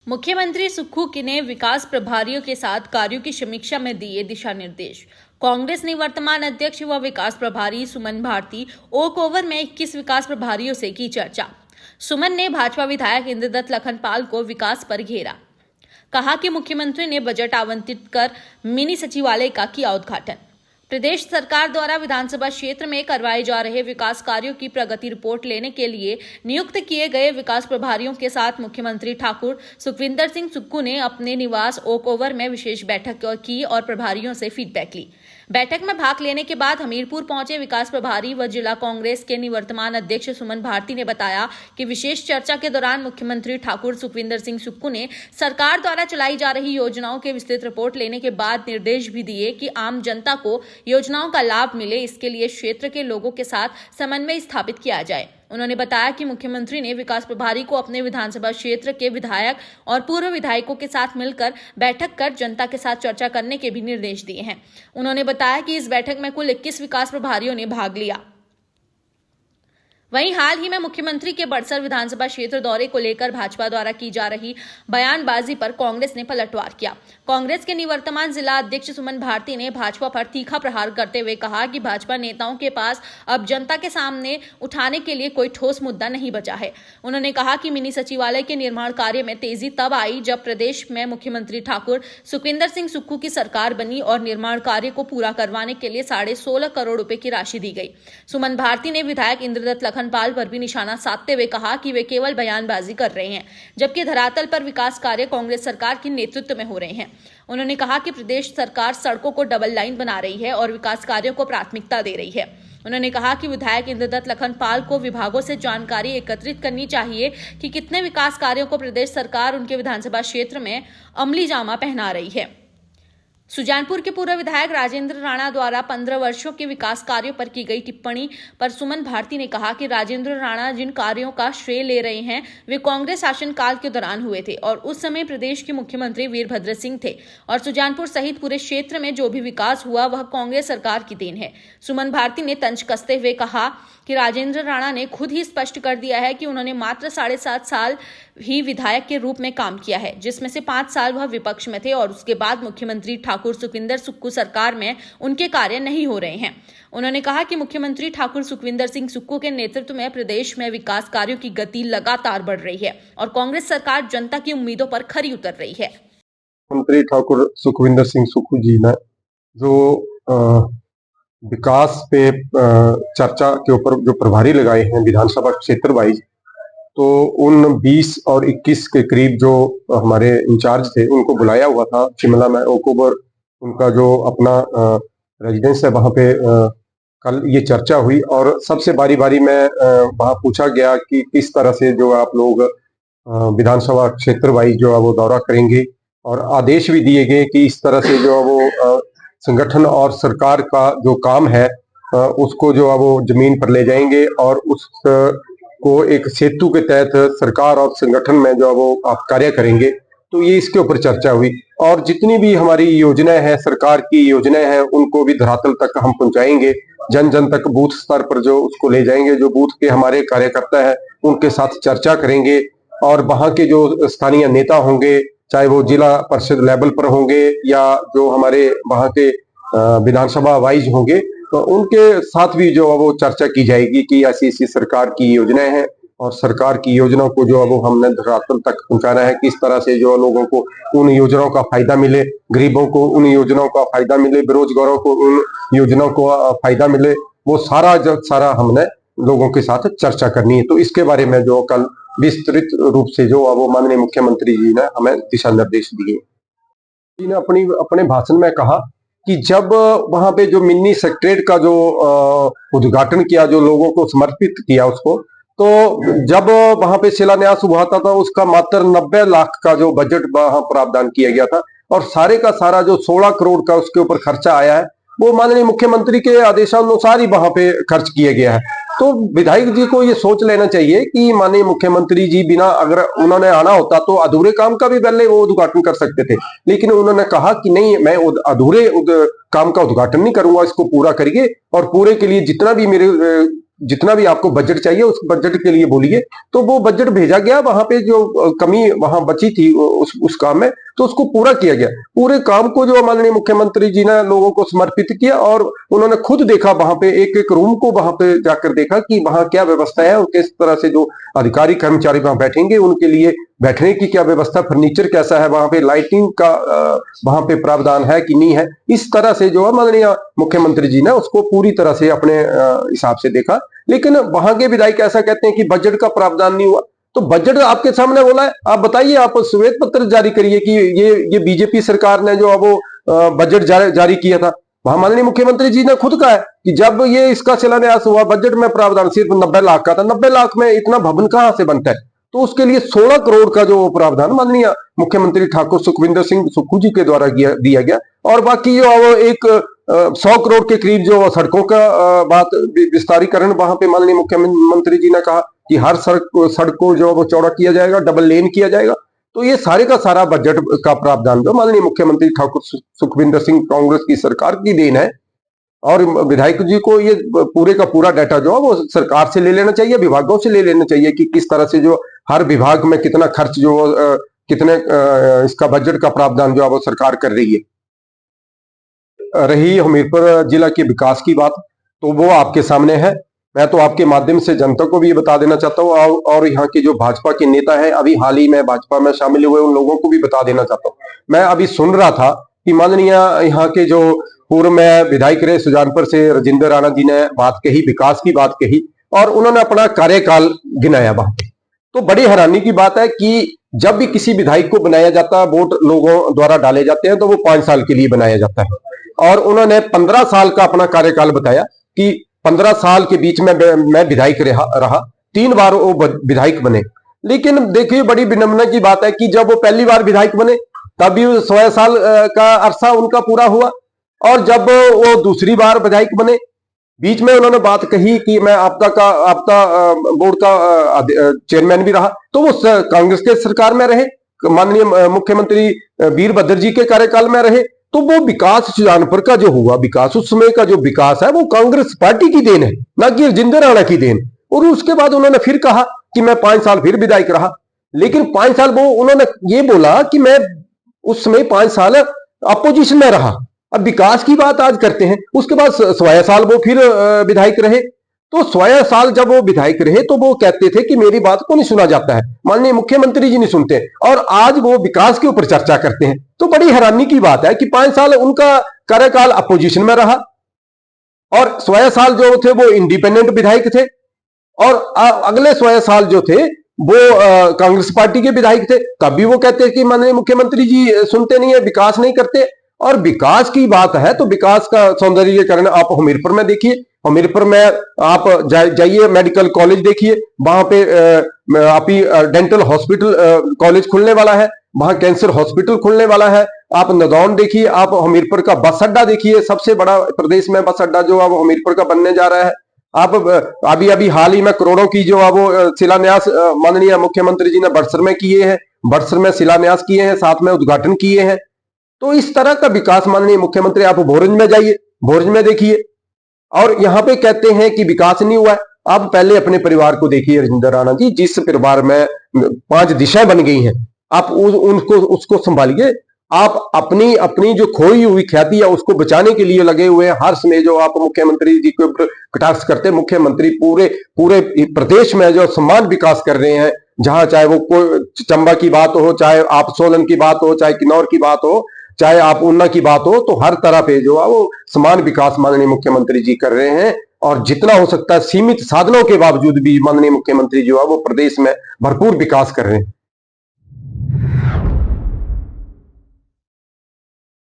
मुख्यमंत्री सुक्खू ने विकास प्रभारियों के साथ कार्यों की समीक्षा में दिए दिशा निर्देश। कांग्रेस ने वर्तमान अध्यक्ष व विकास प्रभारी सुमन भारती ओक ओवर में 21 विकास प्रभारियों से की चर्चा। सुमन ने भाजपा विधायक इंद्रदत्त लखनपाल को विकास पर घेरा। कहा कि मुख्यमंत्री ने बजट आवंटित कर मिनी सचिवालय का किया उद्घाटन। प्रदेश सरकार द्वारा विधानसभा क्षेत्र में करवाए जा रहे विकास कार्यों की प्रगति रिपोर्ट लेने के लिए नियुक्त किए गए विकास प्रभारियों के साथ मुख्यमंत्री ठाकुर सुखविंदर सिंह सुक्खू ने अपने निवास ओक ओवर में विशेष बैठक की और प्रभारियों से फीडबैक ली। बैठक में भाग लेने के बाद हमीरपुर पहुंचे विकास प्रभारी व जिला कांग्रेस के निवर्तमान अध्यक्ष सुमन भारती ने बताया कि विशेष चर्चा के दौरान मुख्यमंत्री ठाकुर सुखविंदर सिंह सुक्खू ने सरकार द्वारा चलाई जा रही योजनाओं के विस्तृत रिपोर्ट लेने के बाद निर्देश भी दिए कि आम जनता को योजनाओं का लाभ मिले, इसके लिए क्षेत्र के लोगों के साथ समन्वय स्थापित किया जाए। उन्होंने बताया कि मुख्यमंत्री ने विकास प्रभारी को अपने विधानसभा क्षेत्र के विधायक और पूर्व विधायकों के साथ मिलकर बैठक कर जनता के साथ चर्चा करने के भी निर्देश दिए हैं। उन्होंने बताया कि इस बैठक में कुल 21 विकास प्रभारियों ने भाग लिया। वहीं हाल ही में मुख्यमंत्री के बड़सर विधानसभा क्षेत्र दौरे को लेकर भाजपा द्वारा की जा रही बयानबाजी पर कांग्रेस ने पलटवार किया। कांग्रेस के निवर्तमान जिला अध्यक्ष सुमन भारती ने भाजपा पर तीखा प्रहार करते हुए कहा कि भाजपा नेताओं के पास अब जनता के सामने उठाने के लिए कोई ठोस मुद्दा नहीं बचा है। उन्होंने कहा कि मिनी सचिवालय के निर्माण कार्य में तेजी तब आई जब प्रदेश में मुख्यमंत्री ठाकुर सुखविंदर सिंह सुक्खू की सरकार बनी और निर्माण कार्य को पूरा करवाने के लिए 16.5 करोड़ रुपए की राशि दी गई। सुमन भारती ने विधायक इंद्रदत्त लखनपाल पर भी निशाना साधते हुए कहा कि वे केवल बयानबाजी कर रहे हैं, जबकि धरातल पर विकास कार्य कांग्रेस सरकार के नेतृत्व में हो रहे हैं। उन्होंने कहा कि प्रदेश सरकार सड़कों को डबल लाइन बना रही है और विकास कार्यों को प्राथमिकता दे रही है। उन्होंने कहा कि विधायक इंद्रदत्त लखनपाल को विभागों से जानकारी एकत्रित करनी चाहिए कि कितने विकास कार्यों को प्रदेश सरकार उनके विधानसभा क्षेत्र में अमली जामा पहना रही है। सुजानपुर के पूर्व विधायक राजेंद्र राणा द्वारा 15 वर्षों के विकास कार्यों पर की गई टिप्पणी पर सुमन भारती ने कहा कि राजेंद्र राणा जिन कार्यों का श्रेय ले रहे हैं वे कांग्रेस शासनकाल के दौरान हुए थे और उस समय प्रदेश के मुख्यमंत्री वीरभद्र सिंह थे और सुजानपुर सहित पूरे क्षेत्र में जो भी विकास हुआ वह कांग्रेस सरकार की देन है। सुमन भारती ने तंज कसते हुए कहा कि राजेंद्र राणा ने खुद ही स्पष्ट कर दिया है कि उन्होंने मात्र 7.5 साल ही विधायक के रूप में काम किया है, जिसमें से 5 साल वह विपक्ष में थे और उसके बाद मुख्यमंत्री ठाकुर सुखविंदर सुक्खू सरकार में उनके कार्य नहीं हो रहे हैं। उन्होंने कहा कि मुख्यमंत्री ठाकुर सुखविंदर सिंह सुक्खू के नेतृत्व में प्रदेश में विकास कार्यों की गति लगातार बढ़ रही है और कांग्रेस सरकार जनता की उम्मीदों पर खरी उतर रही है। मुख्यमंत्री ठाकुर सुखविंदर सिंह सुक्खू जी ने जो विकास पे चर्चा के ऊपर जो प्रभारी लगाए हैं विधानसभा क्षेत्र वाइज, तो उन 20 और 21 के करीब जो हमारे इंचार्ज थे उनको बुलाया हुआ था शिमला में ओक ओवर। उनका जो अपना रेजिडेंस है वहां पे कल ये चर्चा हुई और सबसे बारी बारी में वहां पूछा गया कि किस तरह से जो आप लोग विधानसभा क्षेत्र वाइज जो है वो दौरा करेंगे और आदेश भी दिए गए कि इस तरह से जो है वो संगठन और सरकार का जो काम है उसको जो है वो जमीन पर ले जाएंगे और उसको एक सेतु के तहत सरकार और संगठन में जो है वो आप कार्य करेंगे। तो ये इसके ऊपर चर्चा हुई और जितनी भी हमारी योजनाएं हैं, सरकार की योजनाएं हैं, उनको भी धरातल तक हम पहुंचाएंगे, जन जन तक बूथ स्तर पर जो उसको ले जाएंगे। जो बूथ के हमारे कार्यकर्ता है उनके साथ चर्चा करेंगे और वहां के जो स्थानीय नेता होंगे, चाहे वो जिला परिषद लेवल पर होंगे या जो हमारे वहां के विधानसभा वाइज होंगे, तो उनके साथ भी जो है वो चर्चा की जाएगी कि ऐसी ऐसी सरकार की योजनाएं हैं और सरकार की योजनाओं को जो है वो हमने धरातल तक पहुंचाना है। किस तरह से जो लोगों को उन योजनाओं का फायदा मिले, गरीबों को उन योजनाओं का फायदा मिले, बेरोजगारों को उन योजनाओं को फायदा मिले, वो सारा हमने लोगों के साथ चर्चा करनी है। तो इसके बारे में जो कल विस्तृत रूप से जो वो माननीय मुख्यमंत्री जी ने हमें दिशा निर्देश दिए। जी ने अपने भाषण में कहा कि जब वहां पे जो मिनी सेक्रेटरीट का जो उद्घाटन किया, जो लोगों को समर्पित किया उसको, तो जब वहां पे शिलान्यास हुआ था उसका मात्र 90 लाख का जो बजट वहां प्रावधान किया गया था और सारे का सारा जो 16 करोड़ का उसके ऊपर खर्चा आया है वो माननीय मुख्यमंत्री के आदेशानुसार ही वहां पे खर्च किया गया है। तो विधायक जी को ये सोच लेना चाहिए कि माननीय मुख्यमंत्री जी बिना, अगर उन्होंने आना होता तो अधूरे काम का भी पहले वो उद्घाटन कर सकते थे, लेकिन उन्होंने कहा कि नहीं, मैं अधूरे काम का उद्घाटन नहीं करूंगा, इसको पूरा करिए और पूरे के लिए जितना भी मेरे जितना भी आपको बजट चाहिए उस बजट के लिए बोलिए। तो वो बजट भेजा गया, वहां पे जो कमी वहां बची थी उस काम में, तो उसको पूरा किया गया। पूरे काम को जो माननीय मुख्यमंत्री जी ने लोगों को समर्पित किया और उन्होंने खुद देखा, वहां पे एक एक रूम को वहां पे जाकर देखा कि वहां क्या व्यवस्था है और किस तरह से जो अधिकारी कर्मचारी वहां बैठेंगे उनके लिए बैठने की क्या व्यवस्था, फर्नीचर कैसा है, वहां पे लाइटिंग का वहां पे प्रावधान है कि नहीं है। इस तरह से जो है माननीय मुख्यमंत्री जी ने उसको पूरी तरह से अपने हिसाब से देखा। लेकिन वहां के विधायक ऐसा कहते हैं कि बजट का प्रावधान नहीं हुआ। तो बजट आपके सामने बोला है, आप बताइए, आप श्वेत पत्र जारी करिए कि ये बीजेपी सरकार ने जो वो बजट जारी किया था। वहां माननीय मुख्यमंत्री जी ने खुद कहा है कि जब ये इसका शिलान्यास हुआ, बजट में प्रावधान सिर्फ 90 लाख का था। 90 लाख में इतना भवन कहां से बनता है? तो उसके लिए 16 करोड़ का जो प्रावधान माननीय मुख्यमंत्री ठाकुर सुखविंदर सिंह सुक्खू जी के द्वारा दिया गया। और बाकी जो वो एक 100 करोड़ के करीब जो सड़कों का बात विस्तारीकरण, वहां पे माननीय मुख्यमंत्री जी ने कहा कि हर सड़क को जो वो चौड़ा किया जाएगा, डबल लेन किया जाएगा। तो ये सारे का सारा बजट का प्रावधान जो माननीय मुख्यमंत्री ठाकुर सुखविंदर सिंह कांग्रेस की सरकार की देन है। और विधायक जी को ये पूरे का पूरा डाटा जो है वो सरकार से ले लेना चाहिए, विभागों से ले लेना चाहिए कि किस तरह से जो हर विभाग में कितना खर्च जो कितने इसका बजट का प्रावधान जो है वो सरकार कर रही है। रही हमीरपुर जिला के विकास की बात, तो वो आपके सामने है। मैं तो आपके माध्यम से जनता को भी ये बता देना चाहता हूँ और यहाँ के जो भाजपा के नेता है, अभी हाल ही में भाजपा में शामिल हुए, उन लोगों को भी बता देना चाहता हूँ। मैं अभी सुन रहा था कि माननीय यहाँ के जो पूर्व में विधायक रहे सुजानपुर से राजेंद्र राणा जी ने बात कही, विकास की बात कही और उन्होंने अपना कार्यकाल गिनाया वहां पे। तो बड़ी हैरानी की बात है कि जब भी किसी विधायक को बनाया जाता है, वोट लोगों द्वारा डाले जाते हैं, तो वो 5 साल के लिए बनाया जाता है। और उन्होंने 15 साल का अपना कार्यकाल बताया कि 15 साल के बीच में मैं विधायक रहा, 3 बार वो विधायक बने। लेकिन देखिए, बड़ी विनम्रता की बात है कि जब वो पहली बार विधायक बने तभी 16 साल का अरसा उनका पूरा हुआ, और जब वो दूसरी बार विधायक बने, बीच में उन्होंने बात कही कि मैं आपदा बोर्ड का चेयरमैन भी रहा, तो वो कांग्रेस के सरकार में रहे, माननीय मुख्यमंत्री वीरभद्र जी के कार्यकाल में रहे। तो वो विकास सुजानपुर का जो हुआ विकास, उस समय का जो विकास है वो कांग्रेस पार्टी की देन है, ना कि राजेंद्र राणा की देन। और उसके बाद उन्होंने फिर कहा कि मैं 5 साल फिर विधायक रहा। लेकिन 5 साल वो उन्होंने ये बोला कि मैं उस समय 5 साल अपोजिशन में रहा। अब विकास की बात आज करते हैं, उसके बाद 16 साल वो फिर विधायक रहे। तो 16 साल जब वो विधायक रहे तो वो कहते थे कि मेरी बात को नहीं सुना जाता है, माननीय मुख्यमंत्री जी नहीं सुनते, और आज वो विकास के ऊपर चर्चा करते हैं। तो बड़ी हैरानी की बात है कि 5 साल उनका कार्यकाल अपोजिशन में रहा और 16 साल जो थे वो इंडिपेंडेंट विधायक थे, और अगले 16 साल जो थे वो कांग्रेस पार्टी के विधायक थे। तब भी वो कहते हैं कि माननीय मुख्यमंत्री जी सुनते नहीं है, विकास नहीं करते। और विकास की बात है तो विकास का सौंदर्यीकरण आप हमीरपुर में देखिए, हमीरपुर में आप जाइए, मेडिकल कॉलेज देखिए, वहां पे आपकी डेंटल हॉस्पिटल कॉलेज खुलने वाला है, वहां कैंसर हॉस्पिटल खुलने वाला है। आप नदौन देखिए, आप हमीरपुर का बस अड्डा देखिए, सबसे बड़ा प्रदेश में बस अड्डा जो है वो हमीरपुर का बनने जा रहा है। आप अभी हाल ही में करोड़ों की जो है वो शिलान्यास माननीय मुख्यमंत्री जी ने बड़सर में किए हैं, बड़सर में शिलान्यास किए हैं, साथ में उद्घाटन किए हैं। तो इस तरह का विकास माननीय मुख्यमंत्री, आप भोरंज में जाइए, भोरंज में देखिए, और यहाँ पे कहते हैं कि विकास नहीं हुआ है। आप पहले अपने परिवार को देखिए राजेंद्र राणा जी, जिस परिवार में 5 दिशाएं बन गई हैं, आप उसको संभालिए। आप अपनी जो खोई हुई ख्याति है उसको बचाने के लिए लगे हुए हैं। हर समय जो आप मुख्यमंत्री जी के ऊपर कटाक्ष करते हैं, मुख्यमंत्री पूरे प्रदेश में जो समान विकास कर रहे हैं, जहां चाहे वो कोई चंबा की बात हो, चाहे आप सोलन की बात हो, चाहे किन्नौर की बात हो, चाहे आप ऊना की बात हो, तो हर तरह पे जो है वो समान विकास माननीय मुख्यमंत्री जी कर रहे हैं। और जितना हो सकता है सीमित साधनों के बावजूद भी माननीय मुख्यमंत्री जो है वो प्रदेश में भरपूर विकास कर रहे हैं।